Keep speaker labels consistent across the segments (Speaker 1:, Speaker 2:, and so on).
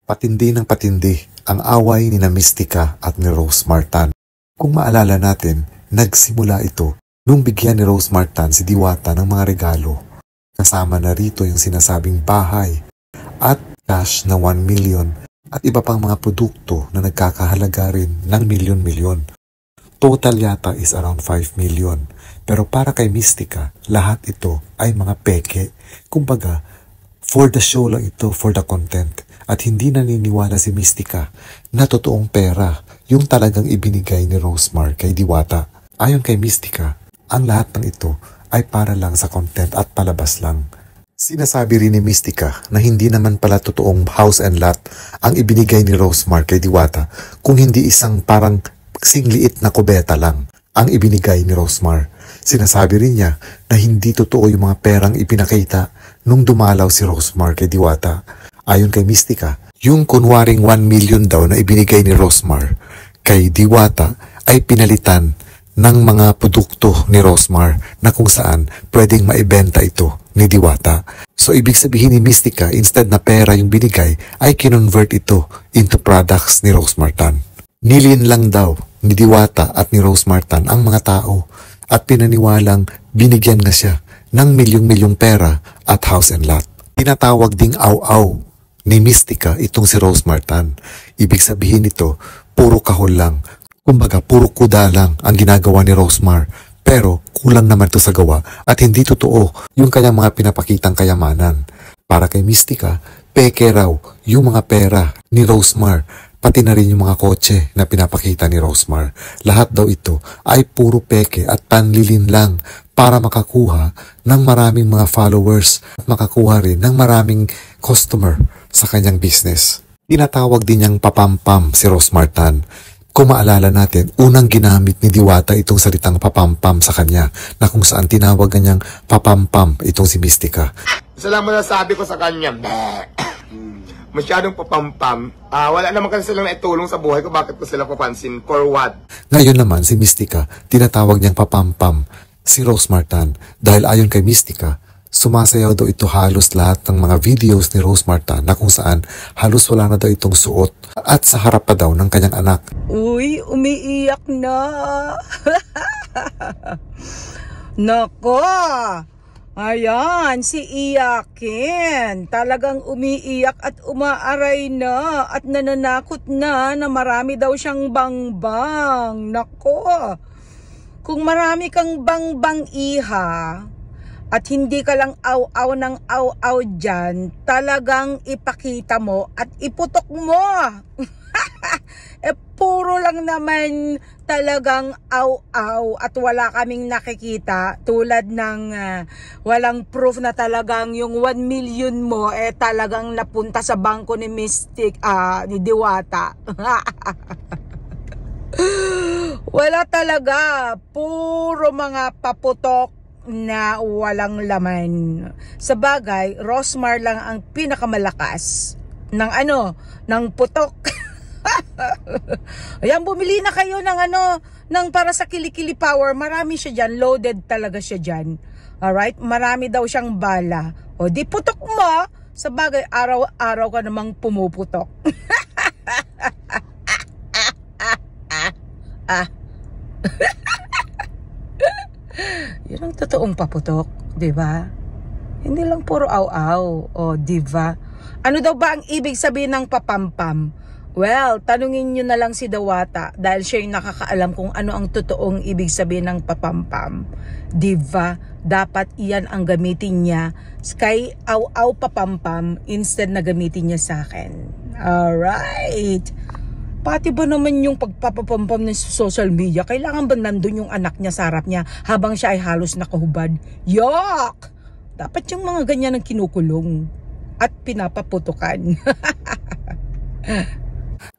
Speaker 1: Patindi ng patindi ang away ni na Mystica at ni Rose Martan. Kung maalala natin, nagsimula ito nung bigyan ni Rose Martan si Diwata ng mga regalo. Kasama na rito yung sinasabing bahay at cash na 1 million at iba pang mga produkto na nagkakahalaga rin ng milyon-milyon. Total yata is around 5 million. Pero para kay Mystica, lahat ito ay mga peke. Kumbaga, for the show lang ito, for the content. At hindi naniniwala si Mystica na totoong pera yung talagang ibinigay ni Rosemar kay Diwata. Ayon kay Mystica, ang lahat ng ito ay para lang sa content at palabas lang. Sinasabi rin ni Mystica na hindi naman pala totoong house and lot ang ibinigay ni Rosemar kay Diwata kung hindi isang parang singliit na kubeta lang ang ibinigay ni Rosemar. Sinasabi rin niya na hindi totoo yung mga perang ipinakita nung dumalaw si Rosemar kay Diwata. Ayon kay Mystica, yung kunwaring 1 million daw na ibinigay ni Rosemar kay Diwata ay pinalitan ng mga produkto ni Rosemar na kung saan pwedeng maibenta ito ni Diwata. So ibig sabihin ni Mystica, instead na pera yung binigay, ay kinonvert ito into products ni Rose Martan. Nilin lang daw ni Diwata at ni Rose Martan ang mga tao at pinaniwalang binigyan na siya ng milyong-milyong pera at house and lot. Tinatawag ding aw-aw ni Mystica itong si Rose Martan. Ibig sabihin nito, puro kahol lang. Kumbaga, puro kuda lang ang ginagawa ni Rosemar. Pero kulang naman ito sa gawa at hindi totoo yung kanyang mga pinapakitang kayamanan. Para kay Mystica, peke raw yung mga pera ni Rosemar, pati na rin yung mga kotse na pinapakita ni Rosemar. Lahat daw ito ay puro peke at panlilin lang para makakuha ng maraming mga followers at makakuha rin ng maraming customer sa kanyang business. Tinatawag din niyang papampam si Rose Martan. Kung maalala natin, unang ginamit ni Diwata itong salitang papampam sa kanya na kung saan tinawag niyang papampam itong si Mystica.
Speaker 2: Salamat na sabi ko sa kanya, masyadong papampam. Wala naman kasi silang naitulong sa buhay ko, bakit ko sila papansin? For what?
Speaker 1: Ngayon naman si Mystica, tinatawag niyang papampam si Rose Martan dahil ayon kay Mystica, sumasayaw daw ito halos lahat ng mga videos ni Rose Martan na kung saan halos wala na daw itong suot at sa harap pa daw ng kanyang anak.
Speaker 3: Uy, umiiyak na. Nako. Ayan, si Iyakin. Talagang umiiyak at umaaray na at nananakot na marami daw siyang bangbang. Nako. Kung marami kang bangbang iha, at hindi ka lang aw-aw ng aw-aw dyan, talagang ipakita mo at iputok mo. Puro lang naman talagang aw-aw at wala kaming nakikita tulad ng walang proof na talagang yung 1 million mo talagang napunta sa bangko ni ni Diwata. Wala talaga, puro mga paputok na walang laman. Sa bagay, Rosemar lang ang pinakamalakas ng ng putok. Ayan, bumili na kayo ng ng para sa kilikili power. Marami siya dyan, loaded talaga siya dyan. Alright, marami daw siyang bala. O di putok mo. Sa bagay, araw-araw ka namang pumuputok. Yun ang totoong paputok, di ba? Hindi lang puro aw-aw, o di ba? Ano daw ba ang ibig sabihin ng papampam? Well, tanungin nyo na lang si Diwata dahil siya yung nakakaalam kung ano ang totoong ibig sabihin ng papampam. Di ba? Dapat iyan ang gamitin niya kay aw-aw papampam instead na gamitin niya sa akin. Alright. Pati ba naman yung pagpapapampam ng social media, kailangan ba nandun yung anak niya sa harap niya habang siya ay halos nakahubad? Yuck! Dapat yung mga ganyan ang kinukulong at pinapaputukan.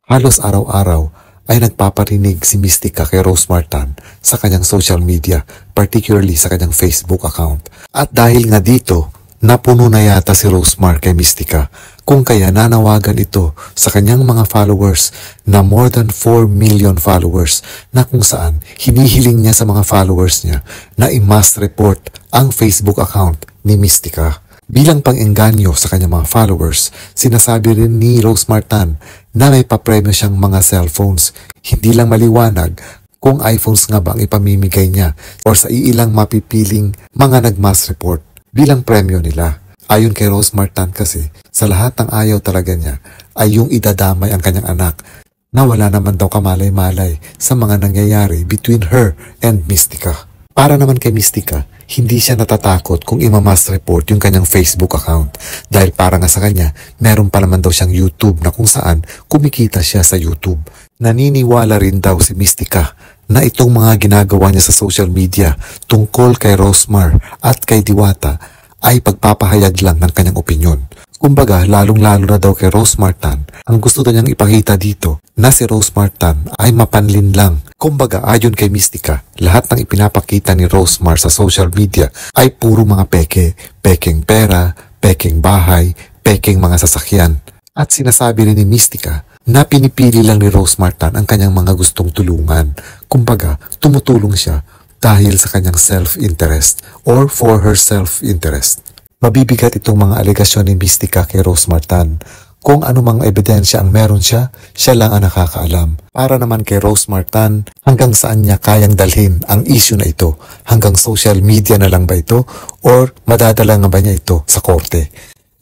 Speaker 1: Halos araw-araw ay nagpaparinig si Mystica kay Rose Martan sa kanyang social media, particularly sa kanyang Facebook account. At dahil nga dito, napuno na yata si Rosemar kay Mystica kung kaya nanawagan ito sa kanyang mga followers na more than 4 million followers na kung saan hinihiling niya sa mga followers niya na i-mass report ang Facebook account ni Mystica. Bilang pang-engganyo sa kanyang mga followers, sinasabi rin ni Rose Martan na may papremyo siyang mga cellphones. Hindi lang maliwanag kung iPhones nga ba ang ipamimigay niya or sa iilang mapipiling mga nag-mass report bilang premyo nila. Ayon kay Rose Martan kasi, sa lahat ng ayaw talaga niya ay yung idadamay ang kanyang anak na wala naman daw kamalay-malay sa mga nangyayari between her and Mystica. Para naman kay Mystica, hindi siya natatakot kung ima-mass report yung kanyang Facebook account dahil para nga sa kanya, meron pa naman daw siyang YouTube na kung saan kumikita siya sa YouTube. Naniniwala rin daw si Mystica na itong mga ginagawa niya sa social media tungkol kay Rosemar at kay Diwata ay pagpapahayag lang ng kanyang opinyon. Kumbaga, lalong-lalo na daw kay Rose Martan, ang gusto na niyang ipakita dito na si Rose Martan ay mapanlin lang. Kumbaga, ayon kay Mystica, lahat ng ipinapakita ni Rosemar sa social media ay puro mga peke, pekeng pera, pekeng bahay, pekeng mga sasakyan. At sinasabi rin ni Mystica na pinipili lang ni Rose Martan ang kanyang mga gustong tulungan. Kumbaga, tumutulong siya dahil sa kanyang self-interest or for her self-interest. Mabibigat itong mga alegasyon ni Mystica kay Rose Martan. Kung anumang ebidensya ang meron siya, siya lang ang nakakaalam. Para naman kay Rose Martan, hanggang saan niya kayang dalhin ang issue na ito? Hanggang social media na lang ba ito? Or madadala nga ba niya ito sa korte?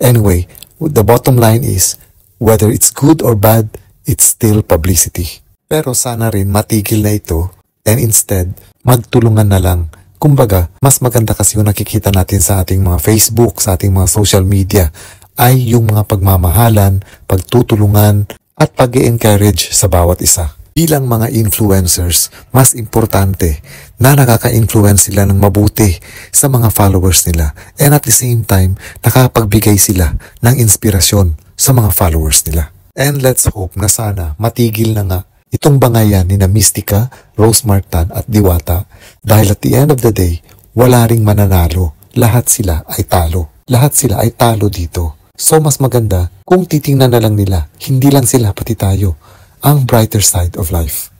Speaker 1: Anyway, the bottom line is, whether it's good or bad, it's still publicity. Pero sana rin matigil na ito and instead, magtulungan na lang. Kumbaga, mas maganda kasi yung nakikita natin sa ating mga Facebook, sa ating mga social media, ay yung mga pagmamahalan, pagtutulungan, at pag-encourage sa bawat isa. Bilang mga influencers, mas importante na nakaka-influence sila ng mabuti sa mga followers nila. And at the same time, nakapagbigay sila ng inspirasyon sa mga followers nila. And let's hope na sana matigil na nga itong bangayan ni na Mystica, Rose Martan at Diwata dahil at the end of the day, wala ring mananalo. Lahat sila ay talo. Lahat sila ay talo dito. So mas maganda kung titingnan na lang nila, hindi lang sila pati tayo, ang brighter side of life.